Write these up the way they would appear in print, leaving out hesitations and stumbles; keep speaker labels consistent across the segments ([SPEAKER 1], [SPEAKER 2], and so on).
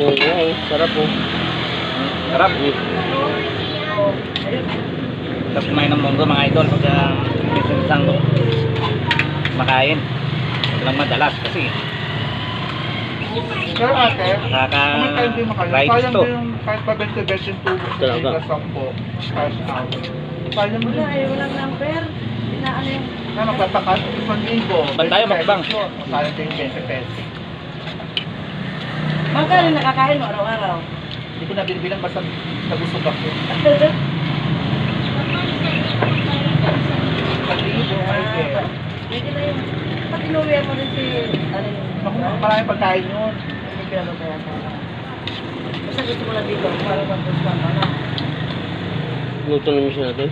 [SPEAKER 1] Oo, sarap po.
[SPEAKER 2] Sarap. Sarap kumain ng munggo mga idol pag isang makain. Ito lang madalas kasi
[SPEAKER 3] Pero ate,
[SPEAKER 2] nakaka-rides
[SPEAKER 3] sayang
[SPEAKER 2] to.
[SPEAKER 3] din yung kahit pa 20-20 tubos
[SPEAKER 1] Talaga.
[SPEAKER 3] sa 10 cash out. Sayang
[SPEAKER 4] Wala
[SPEAKER 3] din.
[SPEAKER 4] walang number. Inaano yung...
[SPEAKER 3] Na magtatakas, 1,000.
[SPEAKER 2] Bantayo, makbang.
[SPEAKER 3] Sayang din yung 20 pesos.
[SPEAKER 4] Magkano nakakain mo araw-araw?
[SPEAKER 3] Hindi ko na binibilang basta nabusog ako. Pag-iibo, Michael.
[SPEAKER 4] Pwede na yun. Pag inuwi mo rin si... Ano yun?
[SPEAKER 3] Naku, maraming pagkain yun.
[SPEAKER 4] Hindi ko alam kaya ka. Basta gusto mo na dito. Para mag-gusto ka na.
[SPEAKER 1] Luto na mission natin.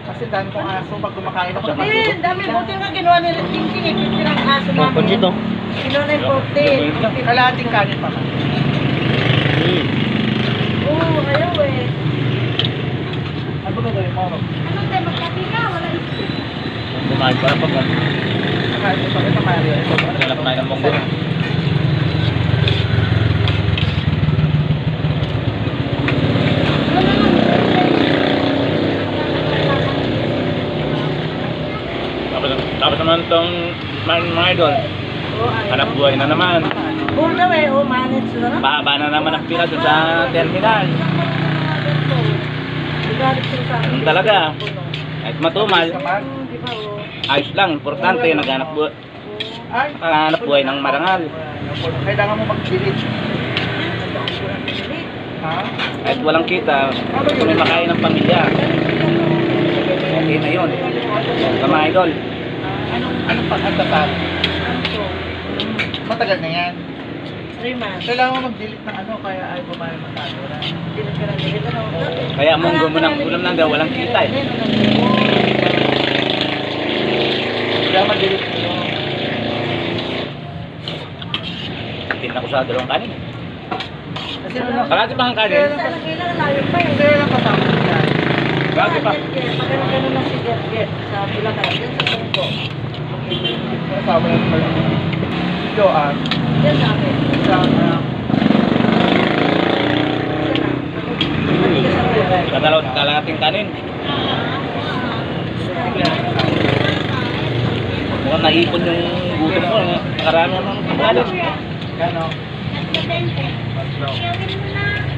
[SPEAKER 3] Kasi dami kong aso pag kumakain ako.
[SPEAKER 4] Eh, dami buti nga ginawa nila thinking eh. Pinang aso
[SPEAKER 1] Oh,
[SPEAKER 4] namin.
[SPEAKER 1] pansito.
[SPEAKER 4] Kinuha na yung 40.
[SPEAKER 3] Kalahating kanin pa man.
[SPEAKER 4] Oo, ayaw eh.
[SPEAKER 3] Ano ba gawin mo?
[SPEAKER 4] Ano tayo, magkapi ka? Wala isip.
[SPEAKER 2] Kumain para pag
[SPEAKER 3] Kakain mo pa rin na Mario.
[SPEAKER 2] nalap na ng munggo. Tapos naman itong mga idol,
[SPEAKER 4] Oo, ayaw.
[SPEAKER 2] hanap buhay na naman.
[SPEAKER 4] Oo daw eh, oo, manage na na.
[SPEAKER 2] Pahaba na naman ang pila doon sa terminal. Ganun talaga. Kahit matumal,
[SPEAKER 4] Di ba, oo.
[SPEAKER 2] ayos lang. Importante, naghanap
[SPEAKER 3] Ay,
[SPEAKER 2] buhay ng marangal.
[SPEAKER 3] kailangan mo mag-delete. Ha?
[SPEAKER 2] Kahit walang kita, kung may makain ng pamilya, okay na yun. Sa mga idol.
[SPEAKER 3] Anong pag-antasan? Matagal na yan.
[SPEAKER 4] 3 months.
[SPEAKER 3] Kailangan mo mag-delete ng ano, kaya ay bumayan matalo na.
[SPEAKER 4] Hindi na ka na dito na ako.
[SPEAKER 2] Kaya munggo mo ng ulam lang daw, walang kita eh.
[SPEAKER 3] Kaya mag-delete mo.
[SPEAKER 2] Tingnan ko sa dalawang kanin.
[SPEAKER 3] Kasi ano,
[SPEAKER 2] Kalati pa ang kanin.
[SPEAKER 4] Kailangan layo pa eh.
[SPEAKER 3] kasi lang kasama ko yan.
[SPEAKER 2] Kalati pa.
[SPEAKER 4] Pag gano'n na si Get sa Bulacan, yan sa Tungko.
[SPEAKER 3] Kasama lang pa yun. Joan,
[SPEAKER 4] Yan sa akin.
[SPEAKER 3] sa
[SPEAKER 2] Kalating kanin. Mukhang naipon yung gutom ko. Nakarami naman ng kanin.
[SPEAKER 3] gano'n.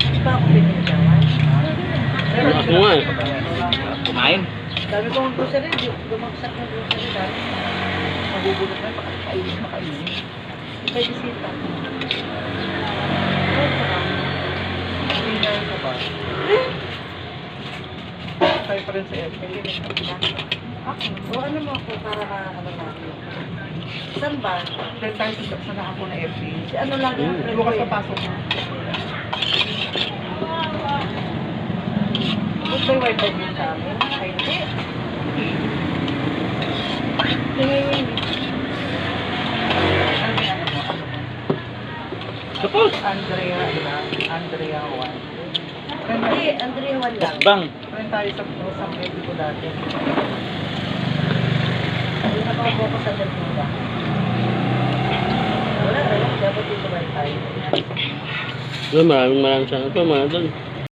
[SPEAKER 4] Di ba ako piniligawan?
[SPEAKER 1] Ako nga eh.
[SPEAKER 2] Kumain.
[SPEAKER 4] Dami kong grocery, gumagsak yung grocery dahil
[SPEAKER 3] Magugulat na, makainin.
[SPEAKER 4] may bisita.
[SPEAKER 3] Tingnan ka ba? Tayo pa rin sa FB.
[SPEAKER 4] O ano mo ako para ano natin? Saan ba?
[SPEAKER 3] Tayo tayo sa ako na FB.
[SPEAKER 4] Si ano lang yung friend ko
[SPEAKER 3] Bukas
[SPEAKER 4] eh.
[SPEAKER 3] na pasok mo.
[SPEAKER 4] Ba't may wifi din sa amin? Ay, hindi. Tingin.
[SPEAKER 2] Suppose.
[SPEAKER 3] Andrea, diba? Andrea 1.
[SPEAKER 4] Hindi, Andrea Juan lang.
[SPEAKER 2] Bang.
[SPEAKER 3] Friend tayo sa FB ko dati.
[SPEAKER 4] Hindi na ako focus sa Delmira. Wala, dapat dito wifi.
[SPEAKER 1] Maraming salamat po mga idol.